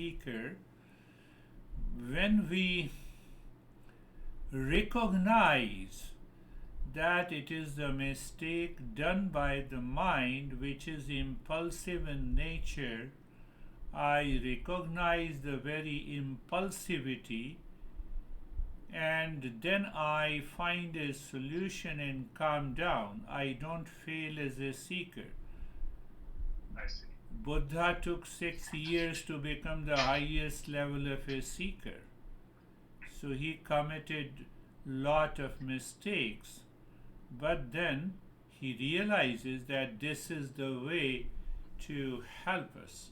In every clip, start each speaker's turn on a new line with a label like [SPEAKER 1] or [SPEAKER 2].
[SPEAKER 1] seeker when we recognize that it is the mistake done by the mind, which is impulsive in nature. I recognize the very impulsivity, and then I find a solution and calm down. I don't fail as a seeker.
[SPEAKER 2] I see.
[SPEAKER 1] Buddha took 6 years to become the highest level of a seeker. So he committed lot of mistakes, but then he realizes that this is the way to help us.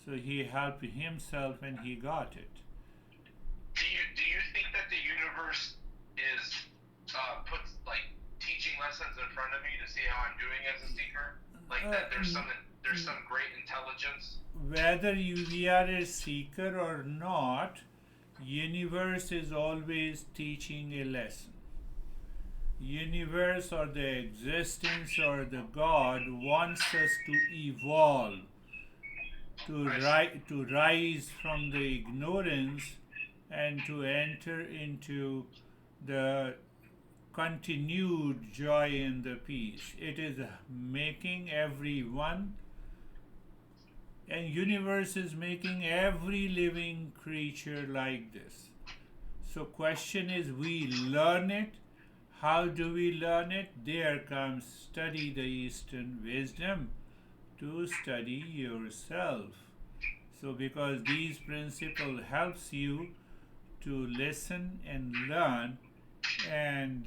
[SPEAKER 1] So he helped himself and he got it.
[SPEAKER 2] Do you think that the universe is puts like teaching lessons in front of me to see how I'm doing as a seeker? Like that there's some great intelligence.
[SPEAKER 1] Whether we are a seeker or not, universe is always teaching a lesson. Universe or the existence or the God wants us to evolve, to rise from the ignorance and to enter into the continued joy and the peace. It is making everyone, and universe is making every living creature like this. So question is, we learn it. How do we learn it? There comes study the Eastern wisdom, to study yourself. So because these principles helps you to listen and learn and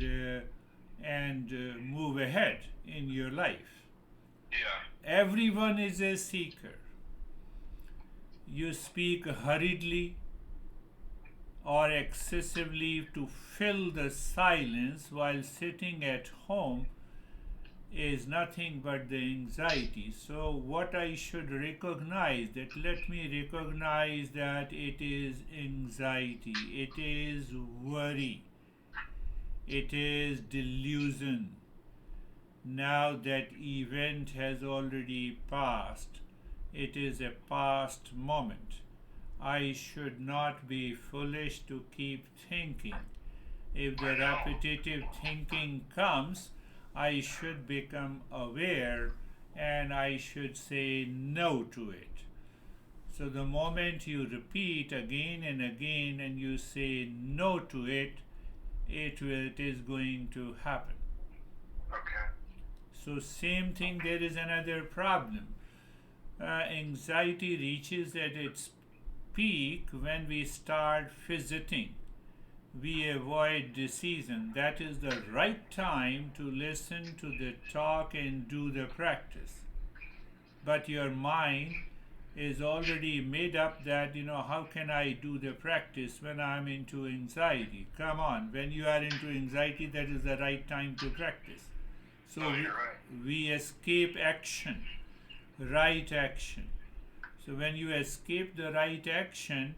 [SPEAKER 1] move ahead in your life.
[SPEAKER 2] Yeah.
[SPEAKER 1] Everyone is a seeker. You speak hurriedly or excessively to fill the silence while sitting at home is nothing but the anxiety. So what I should recognize, that let me recognize that it is anxiety, it is worry, it is delusion. Now that event has already passed. It is a past moment. I should not be foolish to keep thinking. If the repetitive thinking comes, I should become aware and I should say no to it. So the moment you repeat again and again and you say no to it, it is going to happen.
[SPEAKER 2] Okay.
[SPEAKER 1] So same thing, there is another problem. Anxiety reaches at its peak when we start fidgeting. We avoid decision. That is the right time to listen to the talk and do the practice. But your mind is already made up that, how can I do the practice when I'm into anxiety? Come on, when you are into anxiety, that is the right time to practice. So
[SPEAKER 2] You're right.
[SPEAKER 1] we escape action, right action. So when you escape the right action,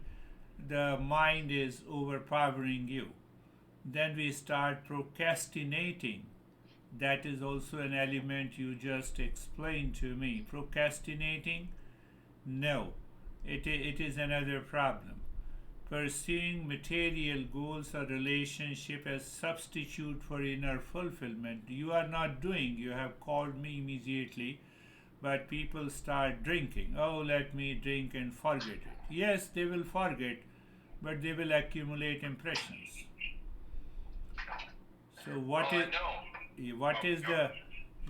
[SPEAKER 1] the mind is overpowering you. Then we start procrastinating. That is also an element you just explained to me. Procrastinating, no, it is another problem. Pursuing material goals or relationship as substitute for inner fulfillment. You are not doing, you have called me immediately, but people start drinking. Oh, let me drink and forget it. Yes, they will forget, but they will accumulate impressions. So what is what is the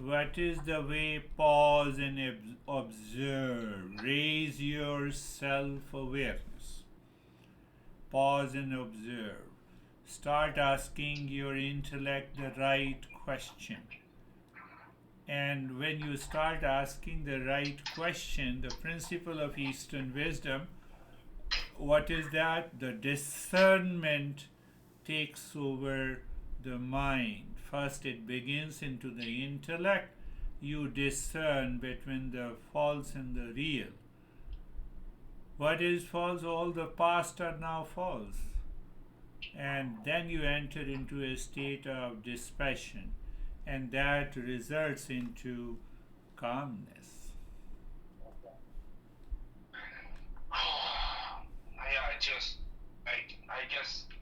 [SPEAKER 1] what is the way? Pause and observe. Raise your self-awareness. Pause and observe. Start asking your intellect the right question. And when you start asking the right question, the principle of Eastern wisdom, what is that? The discernment takes over the mind. First, it begins into the intellect. You discern between the false and the real. What is false? All the past are now false. And then you enter into a state of dispassion, and that results into calmness.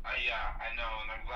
[SPEAKER 2] Yeah, I know, and I'm glad.